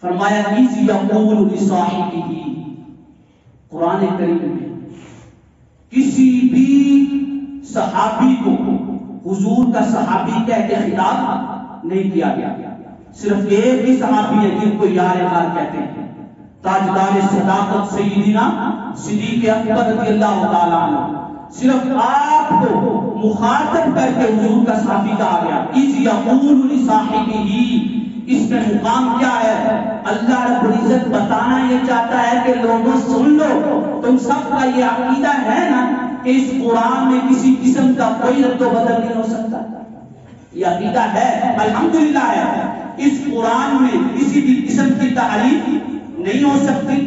فرمایا اِذْ یقول لصاحبہ، قرآن کریم میں کسی بھی صحابی کو حضور کا صحابی کہہ کے خطاب نہیں کیا گیا. صرف ایک ہی صحابی ہے جن کو یار غار کہتے ہیں، تاجدار صداقت سیدنا صدیق اکبر رضی اللہ تعالیٰ عنہ. صرف آپ کو مخاطب کر کے حضور کا صحابی کہا گیا. اِذْ یقول لصاحبہ، اس میں مقام کیا ہے؟ اللہ رب العزت بتانا یہ چاہتا ہے کہ لوگوں سن لو، تم سب کا یہ عقیدہ ہے نا کہ اس قرآن میں کسی قسم کا کوئی رد و بدل نہیں ہو سکتا. یہ عقیدہ ہے، الحمدللہ ہے. اس قرآن میں کسی بھی قسم کی تحریف نہیں ہو سکتی،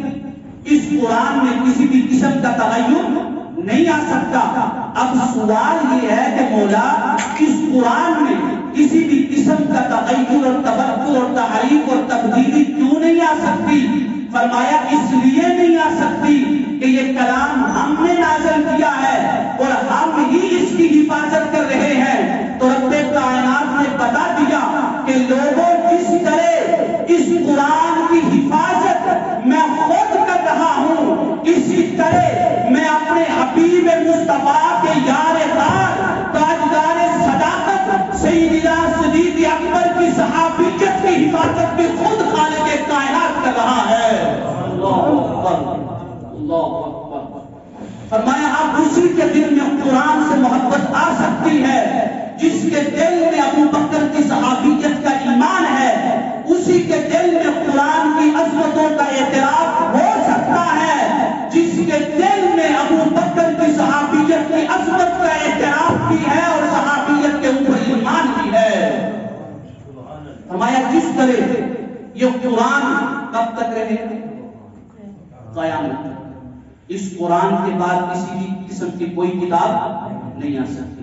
اس قرآن میں کسی بھی قسم کا تغیر نہیں آ سکتا. اب سوال یہ ہے کہ مولا اس قرآن میں کسی بھی قسم کا تغیر اور تبدل اور تحریف اور تبدیلی کیوں نہیں آ سکتی؟ فرمایا اس لیے نہیں آ سکتی کہ یہ کلام ہم نے نازل کیا ہے اور ہم ہی اس کی حفاظت کر رہے ہیں. تو رب کائنات نے بتا دیا کہ لوگوں جس طرح اس قرآن کی حفاظت میں خود کر رہا ہوں، اسی طرح میں اپنے حبیب مصطفیٰ کے یار غار تاجدار صداقت سیدنا صدیق اکبر کی صحابیت کی حفاظت بھی خود خالق کائنات کر رہا ہے. اللہ اکبر، اللہ اکبر. فرمایا اب اسی کے دل میں قرآن سے محبت آ سکتی ہے جس کے دل میں ابو بکر کی صحابیت کا ایمان ہے، اسی کے دل میں قرآن کی عظمتوں کا اعتراف ہو سکتا ہے جس کے دل میں ابو بکر کی صحابیت کی عظمت کا اعتراف بھی ہے اور صحابیت کے اوپر ایمان بھی ہے. فرمایا جس طرح یہ قرآن کب تک رہے؟ قیامت. اس قرآن کے بعد کسی بھی قسم کی کوئی کتاب نہیں آ سکتی.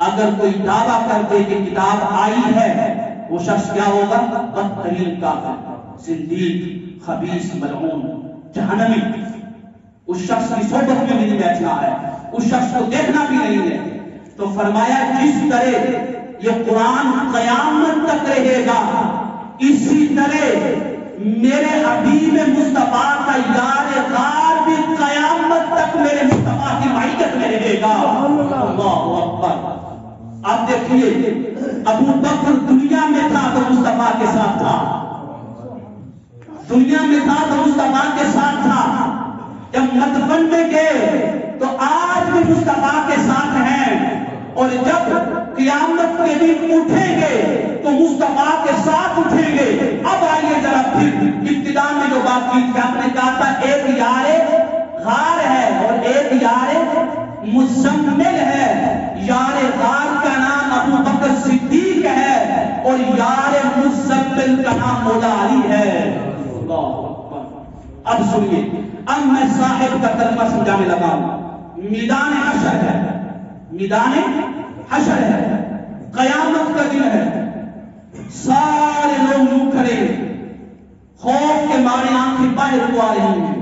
اگر کوئی دعویٰ کر دے کہ کتاب آئی ہے، وہ شخص کیا ہوگا؟ بدترین کافر، زندیق، خبیث، ملعون، جہنمی. اس شخص کی صحبت میں نہیں بیٹھنا ہے، اس شخص کو دیکھنا بھی نہیں ہے. تو فرمایا جس طرح یہ قرآن قیامت تک رہے گا، اسی طرح میرے حبیب مصطفیٰ کا یار غار بھی قیامت تک میرے مصطفیٰ کی معیت میں رہے گا. اللہ اکبر. اب دیکھیے ابو بکر دنیا میں تھا تو مصطفیٰ کے ساتھ تھا، دنیا میں تھا تو مصطفیٰ کے ساتھ تھا. جب مدفن میں گئے تو آج بھی مصطفیٰ کے ساتھ ہیں، اور جب قیامت کے دن اٹھیں گے تو مصطفیٰ کے ساتھ اٹھیں گے. اب آئیے ذرا پھر ابتدا میں جو بات کی تھی، آپ نے کہا تھا ایک یار غار ہے اور ایک یار مزمل ہے. یار غار کا نام ابو بکر صدیق ہے اور یار مزمل کا نام مولا علی ہے. اللہ اکبر. اب سنیے، اب میں صاحب کا ترجمہ سمجھانے لگا ہوں. میدان حشر ہے، میدان حشر ہے، قیامت کا دن ہے. سارے لوگ یوں کھڑے خوف کے مارے آنکھیں باہر کو آ رہی ہیں،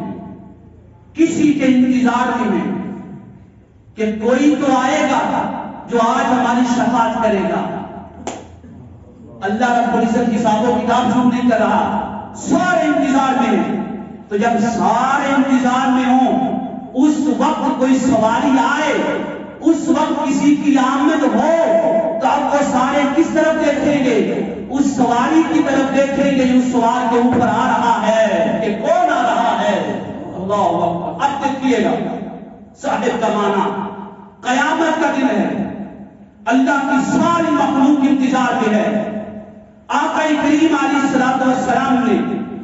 کسی کے انتظار میں کہ کوئی تو آئے گا جو آج ہماری شفاعت کرے گا. اللہ رب العزت حساب و کتاب شروع نہیں کر رہا، سارے انتظار میں ہیں. تو جب سارے انتظار میں ہوں، اس وقت کوئی سواری آئے، اس وقت کسی کی آمد ہو، تو اب وہ سارے کس طرف دیکھیں گے؟ اس سواری کی طرف دیکھیں گے جو سوار کے اوپر آ رہا ہے کہ کون آ رہا ہے. اللہ اکبر. اب دیکھیے گا صاحب کا معنی، قیامت کا دن ہے، اللہ کی ساری مخلوق انتظار میں ہے. آقا کریم علیہ الصلوۃ والسلام نے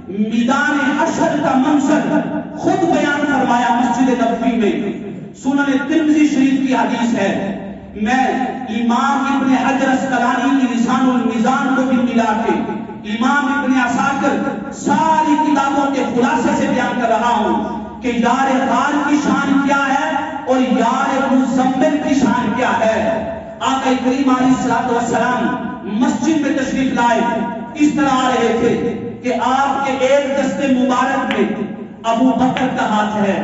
میدان حشر کا منظر خود بیان فرمایا مسجد نبوی میں. سنن ترمذی شریف کی حدیث ہے. میں امام ابن حجر اسقلانی کی لسان المیزان کو بھی ملا کے امام ابن عساکر ساری کتابوں کے خلاصے سے بیان کر رہا ہوں کہ یار غار کی شان کیا ہے اور یار مزمل کی شان کیا ہے. آقا کریم علیہ الصلوۃ والسلام مسجد میں تشریف لائے، اس طرح آ رہے تھے کہ آپ کے ایک دستے مبارک میں ابو بکر کا ہاتھ ہے.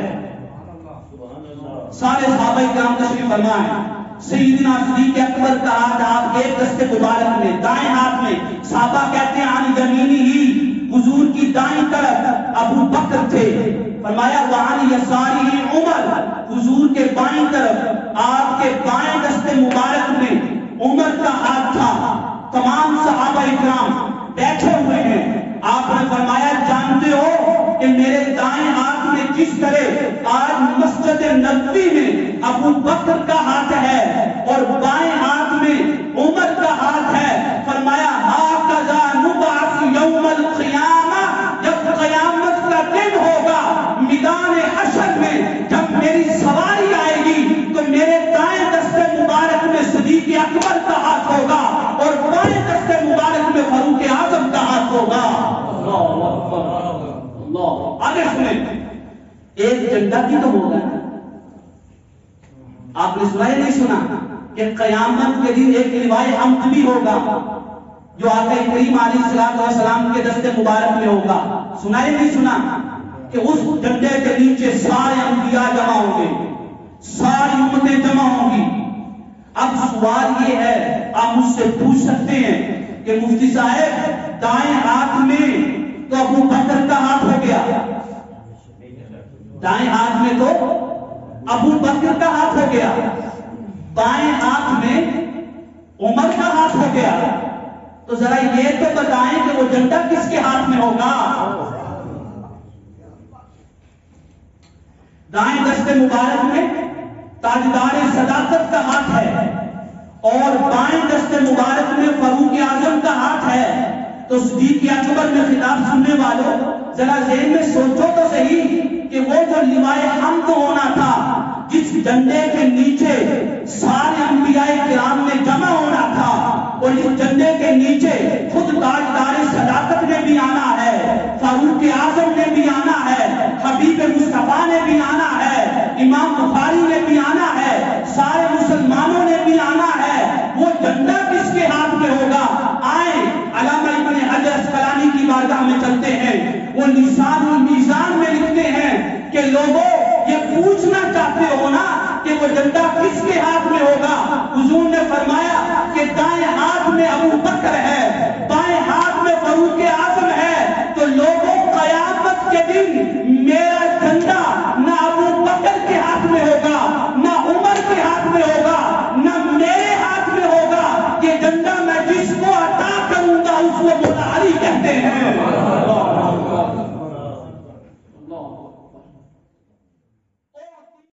سارے صحابہ کرام تشریف فرمائے. سیدنا صدیق اکبر کا ہاتھ آپ کے ایک دستے مبارک میں، دائیں ہاتھ میں. صحابہ کہتے ہیں عن یمینہ، حضور کی دائیں طرف ابو بکر تھے، فرمایا وعن یسارہ عمر، حضور کے بائیں طرف آپ کے بائیں دست مبارک میں عمر کا ہاتھ تھا۔ تمام صحابہ اکرام بیٹھے ہوئے ہیں، آپ نے فرمایا جانتے ہو کہ میرے دائیں ہاتھ میں جس طرح آج مسجد نبوی میں ابو بکر کا ہاتھ ہے اور بائیں ہاتھ میں عمر کا ہاتھ ہے، فرمایا ہاکذا نبعث یوم القیامہ، جب قیامت کا دن ہوگا میدان حشر میں جب میری سواری آئے گی تو میرے دائیں دست مبارک میں صدیق اکبر کا ہاتھ ہوگا اور بائیں دست مبارک میں فاروق اعظم کا ہاتھ ہوگا۔ اللہ اکبر، اللہ۔ آگے سنیں، ایک جھنڈا بھی تو ہوگا، آپ نے سنا یا نہیں سنا کہ قیامت کے دن ایک لوائے حمد بھی ہوگا جو آقا کریم علیہ السلام کے دست مبارک میں ہوگا؟ سنا یا نہیں سنا کہ اس جھنڈے کے نیچے سارے انبیاء جمع ہوں گے، ساری امتیں جمع ہوں گی۔ اب سوال یہ ہے، آپ مجھ سے پوچھ سکتے ہیں کہ مفتی صاحب دائیں ہاتھ میں تو ابو بکر کا ہاتھ ہو گیا، دائیں ہاتھ میں تو ابو بکر کا ہاتھ ہو گیا، بائیں ہاتھ میں عمر کا ہاتھ ہو گیا، تو ذرا یہ تو بتائیں کہ وہ جھنڈا کس کے ہاتھ میں ہوگا؟ دائیں دست مبارک میں تاجدار صداقت کا ہاتھ ہے اور بائیں دست مبارک میں فاروق اعظم کا ہاتھ ہے، تو صدیق اکبر میں خطاب سننے والوں ذرا ذہن میں سوچو تو صحیح کہ وہ جو لوائے حمد ہونا تھا، جس جھنڈے کے نیچے سارے انبیاء کرام نے جمع ہونا تھا اور اس جھنڈے کے نیچے خود تاجدار صداقت نے بھی آنا ہے، فاروق اعظم نے بھی آنا ہے، حبیب مصطفیٰ نے بھی آنا ہے، امام بخاری نے بھی آنا ہے، سارے مسلمانوں نے بھی آنا ہے، وہ جھنڈا کس کے ہاتھ میں ہوگا؟ آئیں علامہ ابن حجر اسقلانی کی بارگاہ میں چلتے ہیں، وہ لسان المیزان میں لکھتے ہیں کہ لوگوں یہ پوچھنا چاہتے ہو نا کہ وہ جھنڈا کس کے ہاتھ